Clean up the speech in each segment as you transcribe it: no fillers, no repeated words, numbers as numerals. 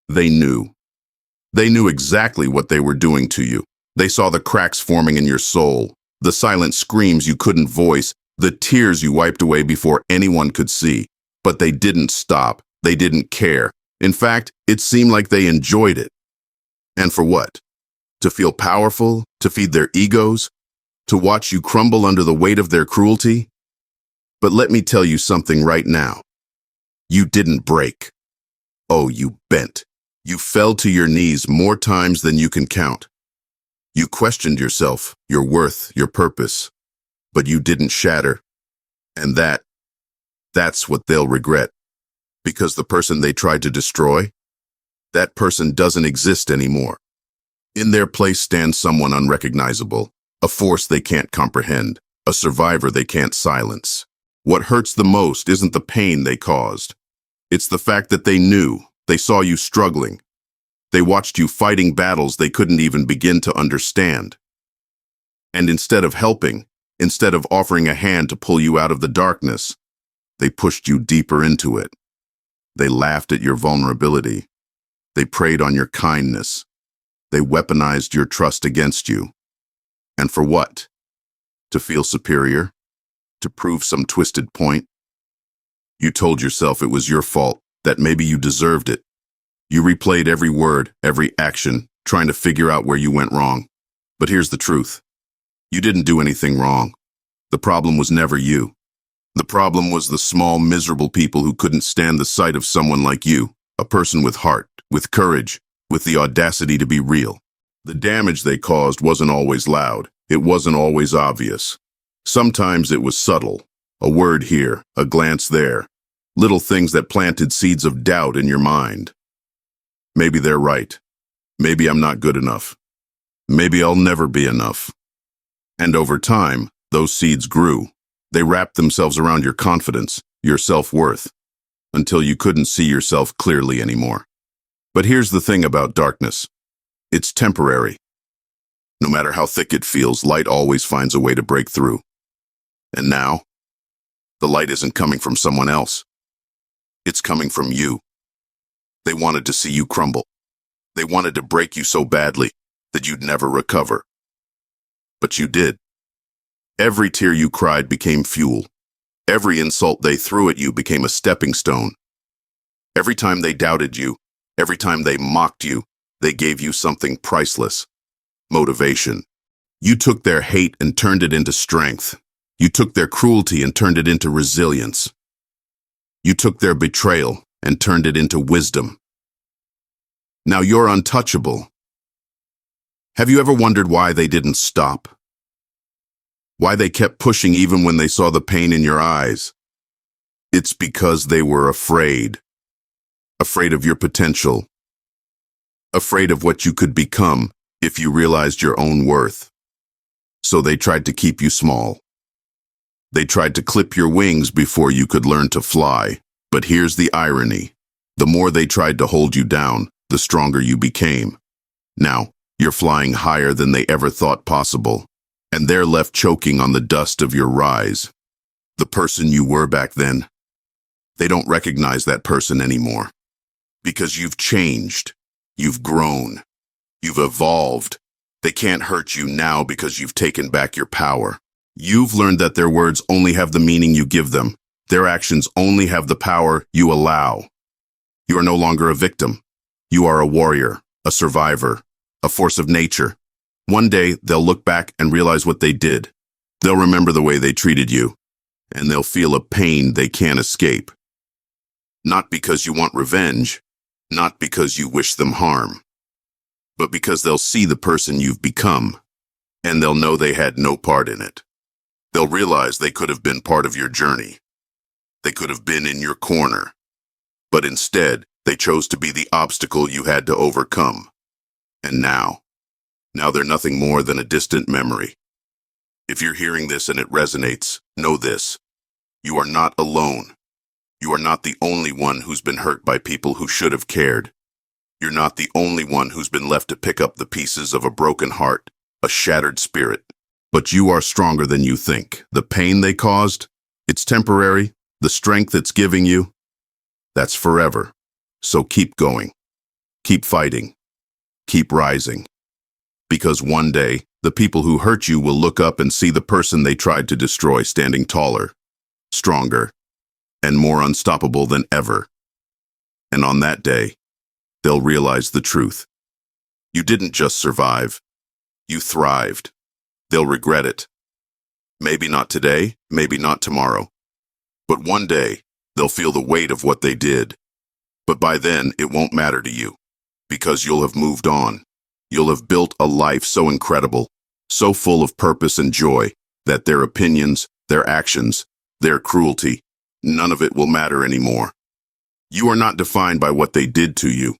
They knew. They knew exactly what they were doing to you. They saw the cracks forming in your soul, the silent screams you couldn't voice, the tears you wiped away before anyone could see. But they didn't stop. They didn't care. In fact, it seemed like they enjoyed it. And for what? To feel powerful? To feed their egos? To watch you crumble under the weight of their cruelty? But let me tell you something right now. You didn't break. Oh, you bent. You fell to your knees more times than you can count. You questioned yourself, your worth, your purpose. But you didn't shatter. And that's what they'll regret. Because the person they tried to destroy, that person doesn't exist anymore. In their place stands someone unrecognizable, a force they can't comprehend, a survivor they can't silence. What hurts the most isn't the pain they caused. It's the fact that they knew, they saw you struggling. They watched you fighting battles they couldn't even begin to understand. And instead of helping, instead of offering a hand to pull you out of the darkness, they pushed you deeper into it. They laughed at your vulnerability. They preyed on your kindness. They weaponized your trust against you. And for what? To feel superior? To prove some twisted point? You told yourself it was your fault, that maybe you deserved it. You replayed every word, every action, trying to figure out where you went wrong. But here's the truth. You didn't do anything wrong. The problem was never you. The problem was the small, miserable people who couldn't stand the sight of someone like you, a person with heart, with courage, with the audacity to be real. The damage they caused wasn't always loud. It wasn't always obvious. Sometimes it was subtle. A word here, a glance there. Little things that planted seeds of doubt in your mind. Maybe they're right. Maybe I'm not good enough. Maybe I'll never be enough. And over time, those seeds grew. They wrapped themselves around your confidence, your self-worth, until you couldn't see yourself clearly anymore. But here's the thing about darkness. It's temporary. No matter how thick it feels, light always finds a way to break through. And now, the light isn't coming from someone else. It's coming from you. They wanted to see you crumble. They wanted to break you so badly that you'd never recover. But you did. Every tear you cried became fuel. Every insult they threw at you became a stepping stone. Every time they doubted you, every time they mocked you, they gave you something priceless. Motivation. You took their hate and turned it into strength. You took their cruelty and turned it into resilience. You took their betrayal and turned it into wisdom. Now you're untouchable. Have you ever wondered why they didn't stop? Why they kept pushing even when they saw the pain in your eyes? It's because they were afraid. Afraid of your potential. Afraid of what you could become if you realized your own worth. So they tried to keep you small. They tried to clip your wings before you could learn to fly. But here's the irony. The more they tried to hold you down, the stronger you became. Now, you're flying higher than they ever thought possible, and they're left choking on the dust of your rise. The person you were back then, they don't recognize that person anymore. Because you've changed, you've grown, you've evolved. They can't hurt you now because you've taken back your power. You've learned that their words only have the meaning you give them. Their actions only have the power you allow. You are no longer a victim. You are a warrior, a survivor, a force of nature. One day, they'll look back and realize what they did. They'll remember the way they treated you, and they'll feel a pain they can't escape. Not because you want revenge, not because you wish them harm, but because they'll see the person you've become, and they'll know they had no part in it. They'll realize they could have been part of your journey. They could have been in your corner. But instead, they chose to be the obstacle you had to overcome. And now they're nothing more than a distant memory. If you're hearing this and it resonates, know this. You are not alone. You are not the only one who's been hurt by people who should have cared. You're not the only one who's been left to pick up the pieces of a broken heart, a shattered spirit. But you are stronger than you think. The pain they caused, it's temporary. The strength it's giving you, that's forever. So keep going. Keep fighting. Keep rising. Because one day, the people who hurt you will look up and see the person they tried to destroy standing taller, stronger, and more unstoppable than ever. And on that day, they'll realize the truth. You didn't just survive. You thrived. They'll regret it. Maybe not today, maybe not tomorrow. But one day, they'll feel the weight of what they did. But by then, it won't matter to you, because you'll have moved on. You'll have built a life so incredible, so full of purpose and joy, that their opinions, their actions, their cruelty, none of it will matter anymore. You are not defined by what they did to you.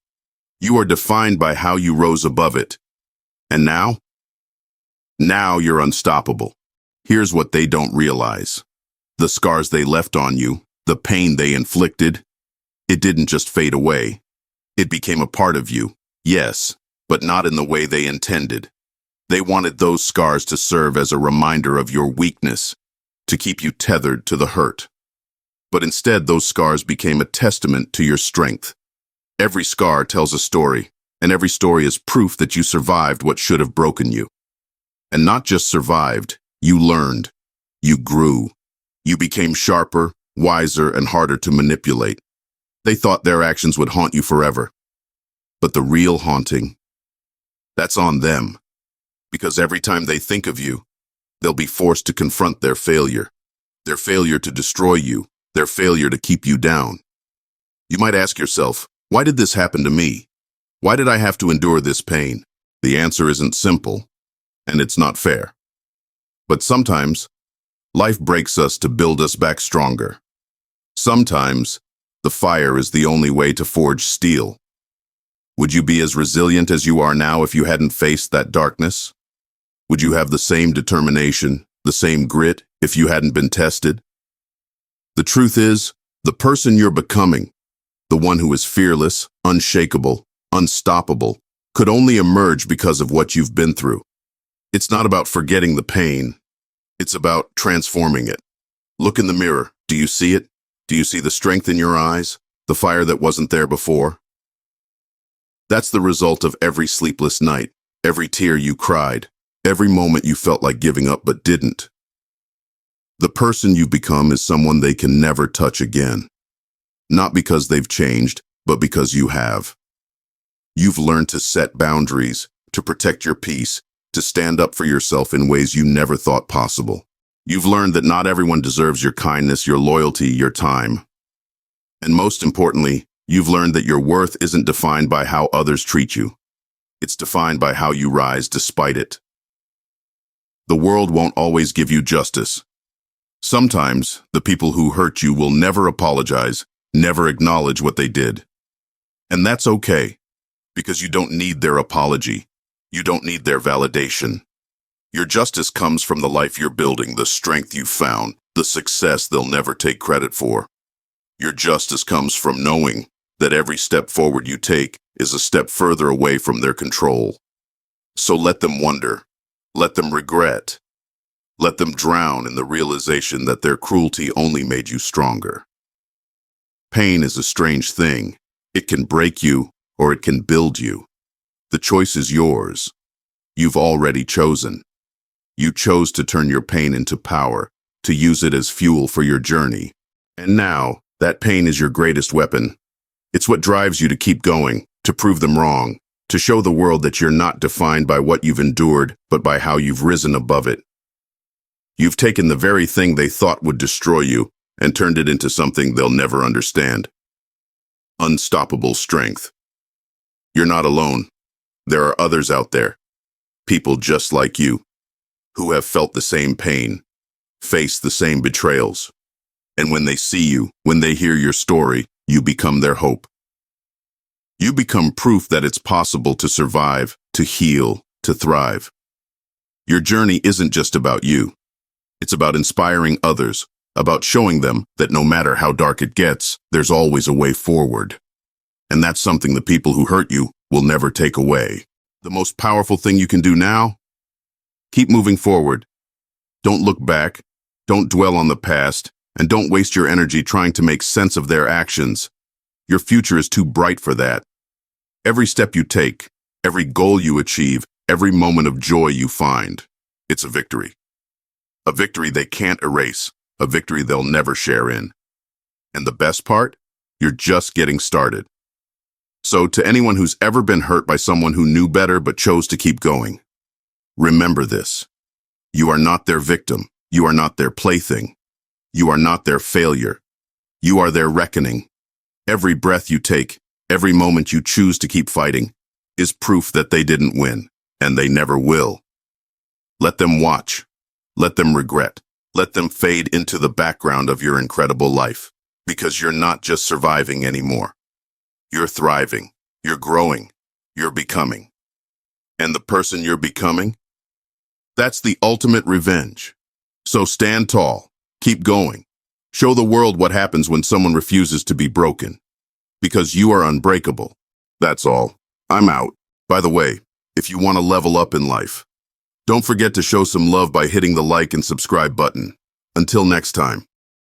You are defined by how you rose above it. And now? Now you're unstoppable. Here's what they don't realize. The scars they left on you, the pain they inflicted, it didn't just fade away. It became a part of you, yes, but not in the way they intended. They wanted those scars to serve as a reminder of your weakness, to keep you tethered to the hurt. But instead, those scars became a testament to your strength. Every scar tells a story, and every story is proof that you survived what should have broken you. And not just survived, you learned. You grew. You became sharper, wiser, and harder to manipulate. They thought their actions would haunt you forever. But the real haunting, that's on them. Because every time they think of you, they'll be forced to confront their failure to destroy you, their failure to keep you down. You might ask yourself, why did this happen to me? Why did I have to endure this pain? The answer isn't simple, and it's not fair. But sometimes, life breaks us to build us back stronger. Sometimes, the fire is the only way to forge steel. Would you be as resilient as you are now if you hadn't faced that darkness? Would you have the same determination, the same grit, if you hadn't been tested? The truth is, the person you're becoming, the one who is fearless, unshakable, unstoppable, could only emerge because of what you've been through. It's not about forgetting the pain. It's about transforming it. Look in the mirror. Do you see it? Do you see the strength in your eyes? The fire that wasn't there before? That's the result of every sleepless night, every tear you cried, every moment you felt like giving up but didn't. The person you've become is someone they can never touch again. Not because they've changed, but because you have. You've learned to set boundaries, to protect your peace, to stand up for yourself in ways you never thought possible. You've learned that not everyone deserves your kindness, your loyalty, your time. And most importantly, you've learned that your worth isn't defined by how others treat you. It's defined by how you rise despite it. The world won't always give you justice. Sometimes, the people who hurt you will never apologize, never acknowledge what they did. And that's okay, because you don't need their apology. You don't need their validation. Your justice comes from the life you're building, the strength you've found, the success they'll never take credit for. Your justice comes from knowing that every step forward you take is a step further away from their control. So let them wonder, let them regret, let them drown in the realization that their cruelty only made you stronger. Pain is a strange thing. It can break you or it can build you. The choice is yours. You've already chosen. You chose to turn your pain into power, to use it as fuel for your journey. And now, that pain is your greatest weapon. It's what drives you to keep going, to prove them wrong, to show the world that you're not defined by what you've endured, but by how you've risen above it. You've taken the very thing they thought would destroy you and turned it into something they'll never understand. Unstoppable strength. You're not alone. There are others out there, people just like you, who have felt the same pain, faced the same betrayals. And when they see you, when they hear your story, you become their hope. You become proof that it's possible to survive, to heal, to thrive. Your journey isn't just about you. It's about inspiring others, about showing them that no matter how dark it gets, there's always a way forward. And that's something the people who hurt you will never take away. The most powerful thing you can do now? Keep moving forward. Don't look back, don't dwell on the past, and don't waste your energy trying to make sense of their actions. Your future is too bright for that. Every step you take, every goal you achieve, every moment of joy you find, it's a victory. A victory they can't erase, a victory they'll never share in. And the best part? You're just getting started. So to anyone who's ever been hurt by someone who knew better but chose to keep going, remember this. You are not their victim. You are not their plaything. You are not their failure. You are their reckoning. Every breath you take, every moment you choose to keep fighting, is proof that they didn't win, and they never will. Let them watch. Let them regret. Let them fade into the background of your incredible life, because you're not just surviving anymore. You're thriving. You're growing. You're becoming. And the person you're becoming? That's the ultimate revenge. So stand tall. Keep going. Show the world what happens when someone refuses to be broken. Because you are unbreakable. That's all. I'm out. By the way, if you want to level up in life, don't forget to show some love by hitting the like and subscribe button. Until next time.